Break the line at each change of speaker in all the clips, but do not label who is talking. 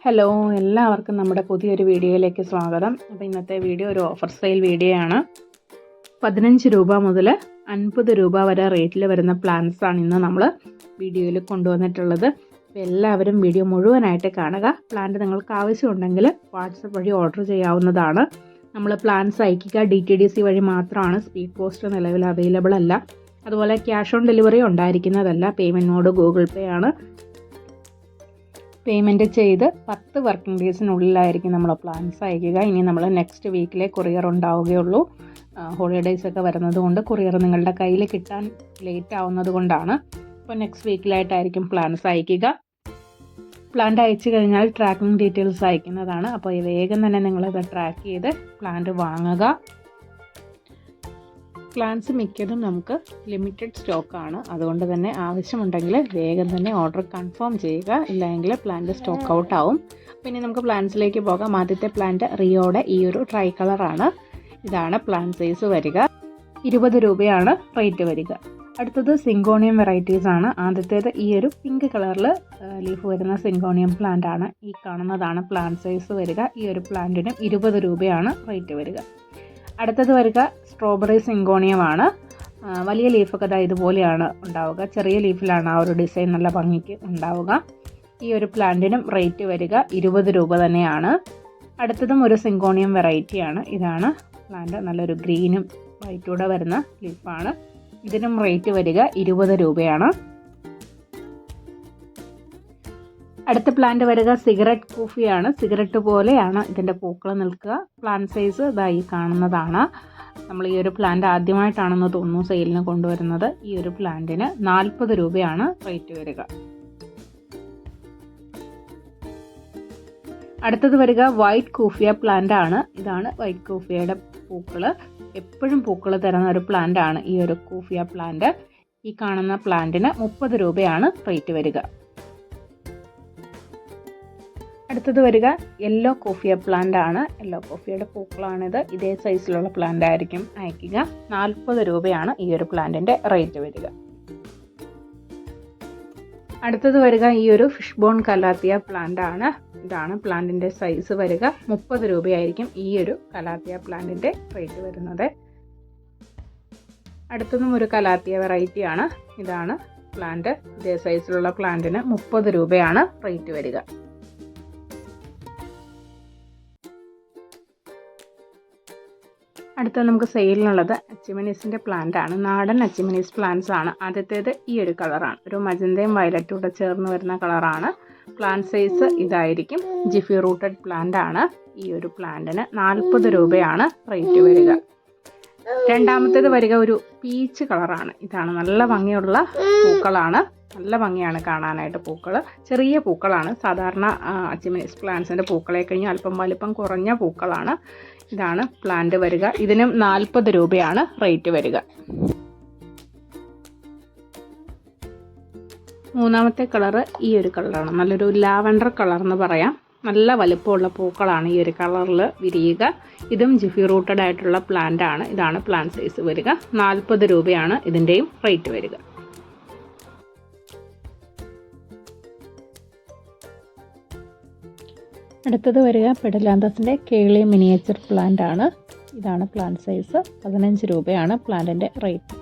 Hello, എല്ലാവർക്കും നമ്മുടെ പുതിയൊരു വീഡിയോയിലേക്ക് സ്വാഗതം. അപ്പോൾ ഇന്നത്തെ വീഡിയോ ഒരു ഓഫർ സെയിൽ വീഡിയോ ആണ്. 15 രൂപ മുതൽ 50 രൂപ വരെ റേറ്റിൽ വരുന്ന പ്ലാൻസ് ആണ് ഇന്ന് നമ്മൾ വീഡിയോയിൽ കൊണ്ടുവന്നിട്ടുള്ളത്. അപ്പോൾ എല്ലാവരും വീഡിയോ മുഴുവനായിട്ട് കാണുക. പ്ലാന്റ് നിങ്ങൾക്ക് ആവശ്യമുണ്ടെങ്കിൽ വാട്സപ്പ് വഴി ഓർഡർ ചെയ്യാവുന്നതാണ്. നമ്മൾ പ്ലാൻസ് അയക്കുക DTDC വഴി മാത്രമാണ്. സ്പീഡ് പോസ്റ്റ് നിലവിൽ അവൈലബിൾ അല്ല. അതുപോലെ ക്യാഷ് ഓൺ ഡെലിവറി ഉണ്ടായിരിക്കുന്നതല്ല. പേയ്മെൻറ്റ് മോഡ് ഗൂഗിൾ പേ ആണ്. പേയ്മെൻറ്റ് ചെയ്ത് 10 വർക്കിംഗ് ഡേയ്സിനുള്ളിലായിരിക്കും നമ്മൾ പ്ലാൻസ് അയക്കുക. ഇനി നമ്മൾ നെക്സ്റ്റ് വീക്കിലെ കൊറിയർ ഉണ്ടാവുകയുള്ളൂ. ഹോളിഡേയ്സൊക്കെ വരുന്നത് കൊണ്ട് കൊറിയർ നിങ്ങളുടെ കയ്യിൽ കിട്ടാൻ ലേറ്റ് ആവുന്നത് കൊണ്ടാണ്. അപ്പോൾ നെക്സ്റ്റ് വീക്കിലായിട്ടായിരിക്കും പ്ലാൻസ് അയക്കുക. പ്ലാന്റ് അയച്ചു കഴിഞ്ഞാൽ ട്രാക്കിംഗ് ഡീറ്റെയിൽസ് അയക്കുന്നതാണ്. അപ്പോൾ വേഗം തന്നെ നിങ്ങളിത് ട്രാക്ക് ചെയ്ത് പ്ലാന്റ് വാങ്ങുക. പ്ലാൻസ് മിക്കതും നമുക്ക് ലിമിറ്റഡ് സ്റ്റോക്കാണ്. അതുകൊണ്ട് തന്നെ ആവശ്യമുണ്ടെങ്കിൽ വേഗം തന്നെ ഓർഡർ കൺഫേം ചെയ്യുക. ഇല്ലെങ്കിൽ പ്ലാന്റ് സ്റ്റോക്ക് ഔട്ട് ആവും. പിന്നെ നമുക്ക് പ്ലാന്റ്സിലേക്ക് പോകാം. ആദ്യത്തെ പ്ലാന്റ് റിയോയുടെ ഈ ഒരു ട്രൈ കളറാണ്. ഇതാണ് പ്ലാന്റ് സൈസ് വരിക. 20 രൂപയാണ് റേറ്റ് വരിക. അടുത്തത് സിങ്കോണിയം വെറൈറ്റീസ് ആണ്. ആദ്യത്തേത് ഈ ഒരു പിങ്ക് കളറിൽ ലീഫ് വരുന്ന സിങ്കോണിയം പ്ലാന്റ് ആണ്. ഈ കാണുന്നതാണ് പ്ലാന്റ് സൈസ് വരിക. ഈ ഒരു പ്ലാന്റിനും 20 രൂപയാണ് റേറ്റ് വരിക. അടുത്തത് വരിക സ്ട്രോബെറി സിങ്കോണിയമാണ്. വലിയ ലീഫൊക്കെ ഇതുപോലെയാണ് ഉണ്ടാവുക. ചെറിയ ലീഫിലാണ് ആ ഒരു ഡിസൈൻ നല്ല ഭംഗിക്ക് ഉണ്ടാവുക. ഈ ഒരു പ്ലാന്റിനും റേറ്റ് വരിക 20 രൂപ തന്നെയാണ്. അടുത്തതും ഒരു സിങ്കോണിയം വെറൈറ്റിയാണ്. ഇതാണ് പ്ലാന്റ്. നല്ലൊരു ഗ്രീനും വൈറ്റൂടെ വരുന്ന ലീഫാണ്. ഇതിനും റേറ്റ് വരിക 20 രൂപയാണ്. അടുത്ത പ്ലാന്റ് വരിക സിഗരറ്റ് കൂഫിയാണ്. സിഗരറ്റ് പോലെയാണ് ഇതിൻ്റെ പൂക്കൾ നിൽക്കുക. പ്ലാന്റ് സൈസ് ഇതായി കാണുന്നതാണ്. നമ്മൾ ഈ ഒരു പ്ലാന്റ് ആദ്യമായിട്ടാണെന്ന് തോന്നുന്നു സെയിലിന് കൊണ്ടുവരുന്നത്. ഈ ഒരു പ്ലാന്റിന് 40 രൂപയാണ് റേറ്റ് വരിക. അടുത്തത് വരിക വൈറ്റ് കൂഫിയ പ്ലാന്റ് ആണ്. ഇതാണ് വൈറ്റ് കൂഫിയയുടെ പൂക്കൾ. എപ്പോഴും പൂക്കൾ തരുന്ന ഒരു പ്ലാന്റ് ആണ് ഈ ഒരു കൂഫിയ പ്ലാന്റ്. ഈ കാണുന്ന പ്ലാന്റിന് 30 രൂപയാണ് റേറ്റ് വരിക. അടുത്തത് വരിക യെല്ലോ കോഫിയ പ്ലാന്റ് ആണ്. യെല്ലോ കോഫിയുടെ പൂക്കളാണിത്. ഇതേ സൈസിലുള്ള പ്ലാന്റ് ആയിരിക്കും അയക്കുക. 40 രൂപയാണ് ഈ ഒരു പ്ലാന്റിൻ്റെ റേറ്റ് വരിക. അടുത്തത് വരിക ഈ ഒരു ഫിഷ് ബോൺ കലാത്തിയ പ്ലാന്റ് ആണ്. ഇതാണ് പ്ലാന്റിൻ്റെ സൈസ് വരിക. 30 രൂപയായിരിക്കും ഈ ഒരു കലാത്തിയ പ്ലാന്റിൻ്റെ റേറ്റ് വരുന്നത്. അടുത്തതും ഒരു കലാത്തിയ വെറൈറ്റി ആണ്. ഇതാണ് പ്ലാന്റ്. ഇതേ സൈസിലുള്ള പ്ലാന്റിന് 30 രൂപയാണ് റേറ്റ് വരിക. അടുത്ത നമുക്ക് സെയിലിനുള്ളത് അച്ചിമനീസിൻ്റെ പ്ലാന്റ് ആണ്. നാടൻ അച്ചിമനീസ് പ്ലാന്റ്സ് ആണ്. ആദ്യത്തേത് ഈ ഒരു കളറാണ്. ഒരു മജന്തയും വയലറ്റും കൂടെ ചേർന്ന് വരുന്ന കളറാണ്. പ്ലാന്റ് സൈസ് ഇതായിരിക്കും. ജിഫി റൂട്ടഡ് പ്ലാന്റ് ആണ്. ഈ ഒരു പ്ലാന്റിന് 40 രൂപയാണ് റേറ്റ് വരിക. രണ്ടാമത്തേത് വരിക ഒരു പീച്ച് കളറാണ്. ഇതാണ് നല്ല ഭംഗിയുള്ള പൂക്കളാണ്. നല്ല ഭംഗിയാണ് കാണാനായിട്ട്. പൂക്കൾ ചെറിയ പൂക്കളാണ്. സാധാരണ അച്ചിമനീസ് പ്ലാന്റ്സിൻ്റെ പൂക്കളെ കഴിഞ്ഞ് അല്പം വലിപ്പം കുറഞ്ഞ പൂക്കളാണ്. ഇതാണ് പ്ലാന്റ് വരിക. ഇതിനും 40 രൂപയാണ് റേറ്റ് വരിക. മൂന്നാമത്തെ കളറ് ഈ ഒരു കളറാണ്. നല്ലൊരു ലാവൻഡർ കളർ എന്ന് പറയാം. നല്ല വലുപ്പമുള്ള പൂക്കളാണ് ഈ ഒരു കളറിൽ വിരിയുക. ഇതും ജിഫി റൂട്ടഡ് ആയിട്ടുള്ള പ്ലാന്റ് ആണ്. ഇതാണ് പ്ലാന്റ് സൈസ് വരിക. 40 രൂപയാണ് ഇതിൻ്റെയും റേറ്റ് വരിക. അടുത്തത് വരിക പെഡലാന്തസിൻ്റെ കേളി മിനിയേച്ചർ പ്ലാന്റ് ആണ്. ഇതാണ് പ്ലാന്റ് സൈസ്. 15 രൂപയാണ് പ്ലാന്റിൻ്റെ റേറ്റ്.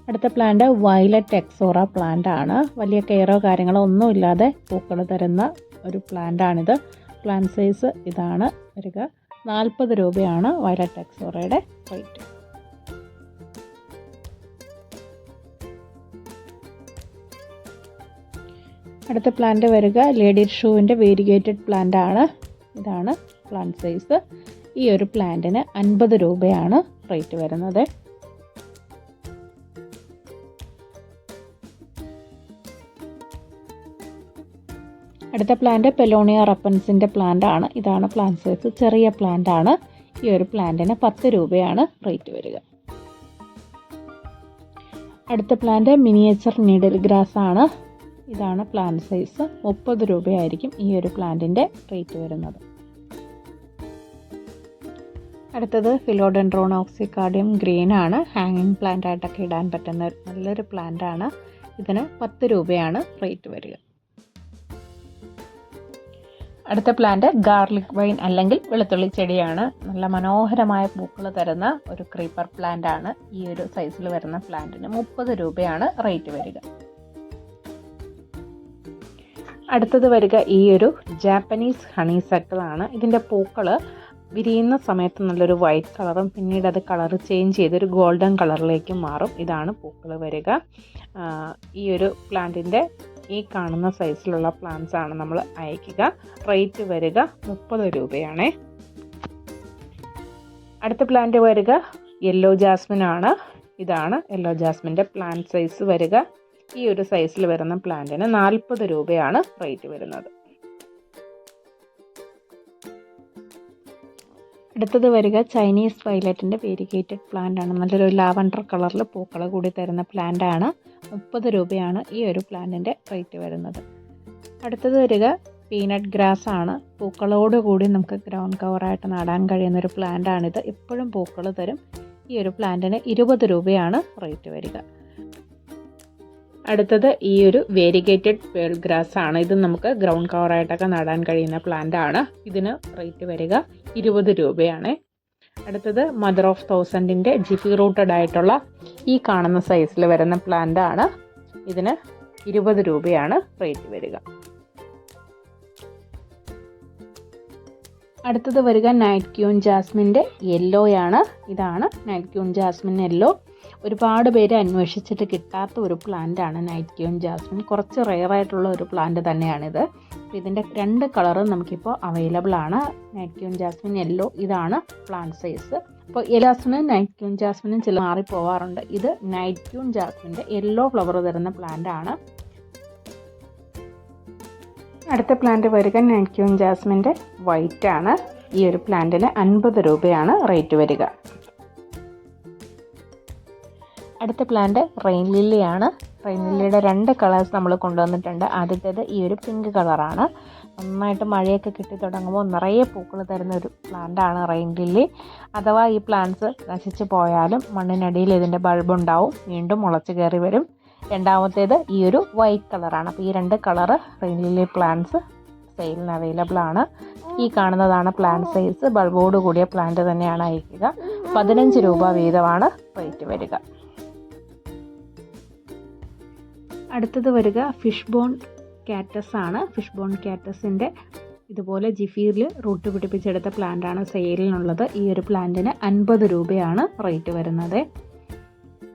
അടുത്ത പ്ലാന്റ് വയലറ്റ് എക്സോറ പ്ലാന്റ് ആണ്. വലിയ കെയറോ കാര്യങ്ങളോ ഒന്നുമില്ലാതെ പൂക്കൾ തരുന്ന ഒരു പ്ലാന്റ് ആണിത്. പ്ലാന്റ് സൈസ് ഇതാണ് വരിക. 40 രൂപയാണ് വയലറ്റ് എക്സോറയുടെ റേറ്റ്. അടുത്ത പ്ലാന്റ് വരിക ലേഡി ഷൂവിൻ്റെ വേരിഗേറ്റഡ് പ്ലാന്റ് ആണ്. ഇതാണ് പ്ലാന്റ് സൈസ്. ഈ ഒരു പ്ലാന്റിന് 50 രൂപയാണ് റേറ്റ് വരുന്നത്. അടുത്ത പ്ലാന്റ് പെലോണിയ റപ്പൻസിൻ്റെ പ്ലാന്റ് ആണ്. ഇതാണ് പ്ലാന്റ് സൈസ്. ചെറിയ പ്ലാന്റ് ആണ്. ഈ ഒരു പ്ലാന്റിന് 10 രൂപയാണ് റേറ്റ് വരിക. അടുത്ത പ്ലാന്റ് മിനിയേച്ചർ നീഡിൽ ഗ്രാസ് ആണ്. ഇതാണ് പ്ലാന്റ് സൈസ്. 30 രൂപയായിരിക്കും ഈ ഒരു പ്ലാന്റിൻ്റെ റേറ്റ് വരുന്നത്. അടുത്തത് ഫിലോഡെൻഡ്രോൺ ഓക്സികാർഡിയം ഗ്രീൻ ആണ്. ഹാങ്ങിങ് പ്ലാന്റ് ആയിട്ടൊക്കെ ഇടാൻ പറ്റുന്ന നല്ലൊരു പ്ലാന്റ് ആണ്. ഇതിന് 10 രൂപയാണ് റേറ്റ് വരിക. അടുത്ത പ്ലാന്റ് ഗാർലിക് വൈൻ അല്ലെങ്കിൽ വെളുത്തുള്ളി ചെടിയാണ്. നല്ല മനോഹരമായ പൂക്കൾ തരുന്ന ഒരു ക്രീപ്പർ പ്ലാന്റ് ആണ്. ഈ ഒരു സൈസിൽ വരുന്ന പ്ലാന്റിന് 30 രൂപയാണ് റേറ്റ് വരിക. അടുത്തത് വരിക ഈ ഒരു ജാപ്പനീസ് ഹണിസക്കിൾ ആണ്. ഇതിൻ്റെ പൂക്കൾ വിരിയുന്ന സമയത്ത് നല്ലൊരു വൈറ്റ് കളറും പിന്നീട് അത് കളർ ചേഞ്ച് ചെയ്തൊരു ഗോൾഡൻ കളറിലേക്ക് മാറും. ഇതാണ് പൂക്കൾ വരിക. ഈ ഒരു പ്ലാന്റിൻ്റെ ഈ കാണുന്ന സൈസിലുള്ള പ്ലാന്റ്സ് ആണ് നമ്മൾ അയക്കുക. റേറ്റ് വരിക 30 രൂപയാണ്. അടുത്ത പ്ലാന്റ് വരിക യെല്ലോ ജാസ്മിൻ ആണ്. ഇതാണ് യെല്ലോ ജാസ്മിൻ്റെ പ്ലാന്റ് സൈസ് വരിക. ഈ ഒരു സൈസിൽ വരുന്ന പ്ലാന്റിന് 40 രൂപയാണ് റേറ്റ് വരുന്നത്. അടുത്തത് വരിക ചൈനീസ് വയലറ്റിൻ്റെ വേരിഗേറ്റഡ് പ്ലാന്റ് ആണ്. നല്ലൊരു ലാവൻഡർ കളറിൽ പൂക്കൾ കൂടി തരുന്ന പ്ലാന്റ് ആണ്. 30 രൂപയാണ് ഈ ഒരു പ്ലാന്റിൻ്റെ റേറ്റ് വരുന്നത്. അടുത്തത് വരിക പീനട്ട് ഗ്രാസ് ആണ്. പൂക്കളോടുകൂടി നമുക്ക് ഗ്രൗണ്ട് കവറായിട്ട് നടാൻ കഴിയുന്ന ഒരു പ്ലാന്റ് ആണിത്. എപ്പോഴും പൂക്കൾ തരും. ഈ ഒരു പ്ലാന്റിന് 20 രൂപയാണ് റേറ്റ് വരിക. അടുത്തത് ഈ ഒരു വേരിഗേറ്റഡ് പേൾ ഗ്രാസ് ആണ്. ഇത് നമുക്ക് ഗ്രൗണ്ട് കവറായിട്ടൊക്കെ നടാൻ കഴിയുന്ന പ്ലാന്റ് ആണ്. ഇതിന് റേറ്റ് വരിക 20 രൂപയാണ്. അടുത്തത് മദർ ഓഫ് തൗസൻഡിൻ്റെ ജിഫി റൂട്ടഡ് ആയിട്ടുള്ള ഈ കാണുന്ന സൈസിൽ വരുന്ന പ്ലാന്റ് ആണ്. ഇതിന് 20 രൂപയാണ് റേറ്റ് വരിക. അടുത്തത് വരിക നൈറ്റ് ക്യൂൻ ജാസ്മിൻ്റെ യെല്ലോയാണ്. ഇതാണ് നൈറ്റ് ക്യൂൻ ജാസ്മിൻ യെല്ലോ. ഒരുപാട് പേര് അന്വേഷിച്ചിട്ട് കിട്ടാത്ത ഒരു പ്ലാന്റ് ആണ് നൈറ്റ് ക്യൂൻ ജാസ്മിൻ. കുറച്ച് റെയർ ആയിട്ടുള്ള ഒരു പ്ലാന്റ് തന്നെയാണിത്. ഇതിൻ്റെ 2 കളറും നമുക്കിപ്പോൾ അവൈലബിൾ ആണ്. നൈറ്റ് ക്യൂൻ ജാസ്മിൻ യെല്ലോ ഇതാണ് പ്ലാന്റ് സൈസ്. അപ്പോൾ ജാസ്മിനും നൈറ്റ് ക്യൂൻ ജാസ്മിനും ചില മാറിപ്പോവാറുണ്ട്. ഇത് നൈറ്റ് ക്യൂൻ ജാസ്മിൻ്റെ യെല്ലോ ഫ്ലവർ തരുന്ന പ്ലാന്റ് ആണ്. അടുത്ത പ്ലാന്റ് വരിക നൈറ്റ് ക്യൂൻ ജാസ്മിൻ്റെ വൈറ്റ് ആണ്. ഈ ഒരു പ്ലാന്റിന് 50 രൂപയാണ് റേറ്റ് വരിക. അടുത്ത പ്ലാന്റ് റെയിൻ ലില്ലിയാണ്. റെയിൻ ലില്ലിയുടെ 2 കളേഴ്സ് നമ്മൾ കൊണ്ടുവന്നിട്ടുണ്ട്. ആദ്യത്തേത് ഈ ഒരു പിങ്ക് കളറാണ്. നന്നായിട്ട് മഴയൊക്കെ കിട്ടി തുടങ്ങുമ്പോൾ നിറയെ പൂക്കൾ തരുന്ന ഒരു പ്ലാന്റ് ആണ് റെയിൻ ലില്ലി. അഥവാ ഈ പ്ലാന്റ്സ് നശിച്ചു പോയാലും മണ്ണിനടിയിൽ ഇതിൻ്റെ ബൾബ് ഉണ്ടാവും, വീണ്ടും മുളച്ച് കയറി വരും. രണ്ടാമത്തേത് ഈ ഒരു വൈറ്റ് കളറാണ്. അപ്പോൾ ഈ 2 കളറ് റെയിൻ ലില്ലി പ്ലാന്റ്സ് സെയിലിന് അവൈലബിൾ ആണ്. ഈ കാണുന്നതാണ് പ്ലാന്റ് സൈസ്. ബൾബോട് കൂടിയ പ്ലാന്റ് തന്നെയാണ് അയക്കുക. 15 രൂപ വീതമാണ് റേറ്റ് വരിക. അടുത്തത് വരിക ഫിഷ് ബോൺ കാറ്റസ് ആണ്. ഫിഷ് ബോൺ കാറ്റസിൻ്റെ ഇതുപോലെ ജിഫിയിൽ റൂട്ട് പിടിപ്പിച്ചെടുത്ത പ്ലാന്റ് ആണ് സെയിലിനുള്ളത്. ഈ ഒരു പ്ലാന്റിന് 50 രൂപയാണ് റേറ്റ് വരുന്നത്.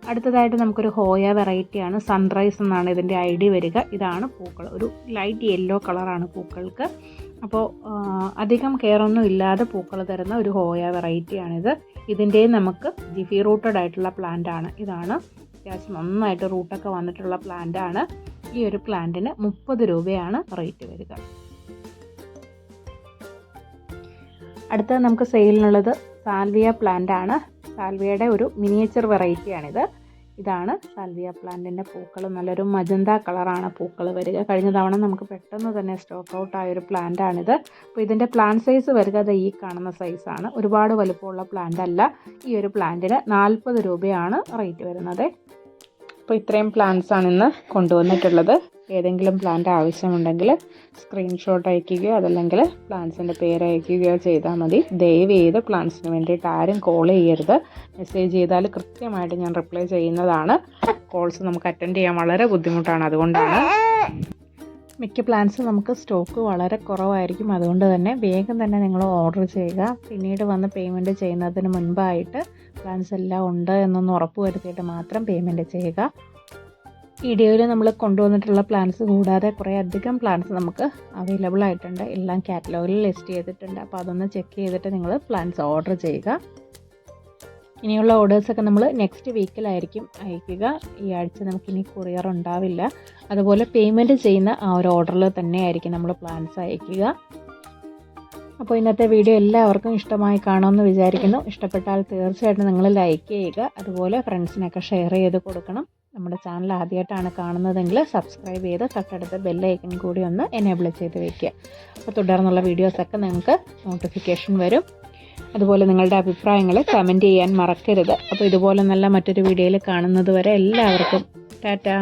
അടുത്തതായിട്ട് നമുക്കൊരു ഹോയ വെറൈറ്റിയാണ്. സൺറൈസ് എന്നാണ് ഇതിൻ്റെ ID വരിക. ഇതാണ് പൂക്കൾ. ഒരു ലൈറ്റ് യെല്ലോ കളറാണ് പൂക്കൾക്ക്. അപ്പോൾ അധികം കെയറൊന്നും ഇല്ലാതെ പൂക്കൾ തരുന്ന ഒരു ഹോയ വെറൈറ്റിയാണിത്. ഇതിൻ്റെ നമുക്ക് ജിഫി റൂട്ടഡ് ആയിട്ടുള്ള പ്ലാന്റ് ആണ്. ഇതാണ് അത്യാവശ്യം നന്നായിട്ട് റൂട്ടൊക്കെ വന്നിട്ടുള്ള പ്ലാന്റ് ആണ്. ഈ ഒരു പ്ലാന്റിന് 30 രൂപയാണ് റേറ്റ് വരിക. അടുത്തത് നമുക്ക് സെയിലിനുള്ളത് സാൽവിയ പ്ലാന്റ് ആണ്. സാൽവിയയുടെ ഒരു മിനിയേച്ചർ വെറൈറ്റിയാണിത്. ഇതാണ് സാൽവിയ പ്ലാന്റിൻ്റെ പൂക്കൾ. നല്ലൊരു മജന്ത കളറാണ് പൂക്കൾ വരിക. കഴിഞ്ഞ തവണ നമുക്ക് പെട്ടെന്ന് തന്നെ സ്റ്റോക്ക് ഔട്ട് ആയൊരു പ്ലാന്റ് ആണിത്. അപ്പോൾ ഇതിൻ്റെ പ്ലാന്റ് സൈസ് വരിക ഈ കാണുന്ന സൈസാണ്. ഒരുപാട് വലുപ്പമുള്ള പ്ലാന്റ് അല്ല. ഈ ഒരു പ്ലാന്റിന് 40 രൂപയാണ് റേറ്റ് വരുന്നത്. അപ്പോൾ ഇത്രയും പ്ലാന്റ്സ് ആണ് ഇന്ന് കൊണ്ടുവന്നിട്ടുള്ളത്. ഏതെങ്കിലും പ്ലാന്റ് ആവശ്യമുണ്ടെങ്കിൽ സ്ക്രീൻഷോട്ട് അയക്കുകയോ അതല്ലെങ്കിൽ പ്ലാന്റ്സിൻ്റെ പേര് അയക്കുകയോ ചെയ്താൽ മതി. ദയവ് ചെയ്ത് പ്ലാന്റ്സിന് വേണ്ടിയിട്ട് ആരും കോൾ ചെയ്യരുത്. മെസ്സേജ് ചെയ്താൽ കൃത്യമായിട്ട് ഞാൻ റിപ്ലൈ ചെയ്യുന്നതാണ്. കോൾസ് നമുക്ക് അറ്റൻഡ് ചെയ്യാൻ വളരെ ബുദ്ധിമുട്ടാണ്. അതുകൊണ്ടാണ് മിക്ക പ്ലാന്റ്സ് നമുക്ക് സ്റ്റോക്ക് വളരെ കുറവായിരിക്കും. അതുകൊണ്ട് തന്നെ വേഗം തന്നെ നിങ്ങൾ ഓർഡർ ചെയ്യുക. പിന്നീട് വന്ന് പേയ്മെൻറ്റ് ചെയ്യുന്നതിന് മുൻപായിട്ട് പ്ലാന്റ്സ് എല്ലാം ഉണ്ട് എന്നൊന്ന് ഉറപ്പ് വരുത്തിയിട്ട് മാത്രം പേയ്മെൻറ്റ് ചെയ്യുക. വീഡിയോയിൽ നമ്മൾ കൊണ്ടുവന്നിട്ടുള്ള പ്ലാന്റ്സ് കൂടാതെ കുറേ അധികം പ്ലാന്റ്സ് നമുക്ക് അവൈലബിൾ ആയിട്ടുണ്ട്. എല്ലാം കാറ്റലോഗിൽ ലിസ്റ്റ് ചെയ്തിട്ടുണ്ട്. അപ്പോൾ അതൊന്ന് ചെക്ക് ചെയ്തിട്ട് നിങ്ങൾ പ്ലാന്റ്സ് ഓർഡർ ചെയ്യുക. ഇനിയുള്ള ഓർഡേഴ്സൊക്കെ നമ്മൾ നെക്സ്റ്റ് വീക്കിലായിരിക്കും അയക്കുക. ഈ ആഴ്ച നമുക്കിനി കൊറിയർ ഉണ്ടാവില്ല. അതുപോലെ പേയ്മെൻറ്റ് ചെയ്യുന്ന ആ ഒരു ഓർഡറിൽ തന്നെയായിരിക്കും നമ്മൾ പ്ലാന്റ്സ് അയക്കുക. അപ്പോൾ ഇന്നത്തെ വീഡിയോ എല്ലാവർക്കും ഇഷ്ടമായി കാണുമെന്ന് വിചാരിക്കുന്നു. ഇഷ്ടപ്പെട്ടാൽ തീർച്ചയായിട്ടും നിങ്ങൾ ലൈക്ക് ചെയ്യുക. അതുപോലെ ഫ്രണ്ട്സിനൊക്കെ ഷെയർ ചെയ്ത് കൊടുക്കണം. നമ്മുടെ ചാനൽ ആദ്യമായിട്ടാണ് കാണുന്നതെങ്കിൽ സബ്സ്ക്രൈബ് ചെയ്ത് തൊട്ടടുത്ത ബെല്ലൈക്കൺ കൂടി ഒന്ന് എനേബിൾ ചെയ്ത് വയ്ക്കുക. അപ്പോൾ തുടർന്നുള്ള വീഡിയോസൊക്കെ നിങ്ങൾക്ക് നോട്ടിഫിക്കേഷൻ വരും. അതുപോലെ നിങ്ങളുടെ അഭിപ്രായങ്ങൾ കമൻറ്റ് ചെയ്യാൻ മറക്കരുത്. അപ്പോൾ ഇതുപോലെ നല്ല മറ്റൊരു വീഡിയോയിൽ കാണുന്നത് വരെ എല്ലാവർക്കും ടാറ്റാ.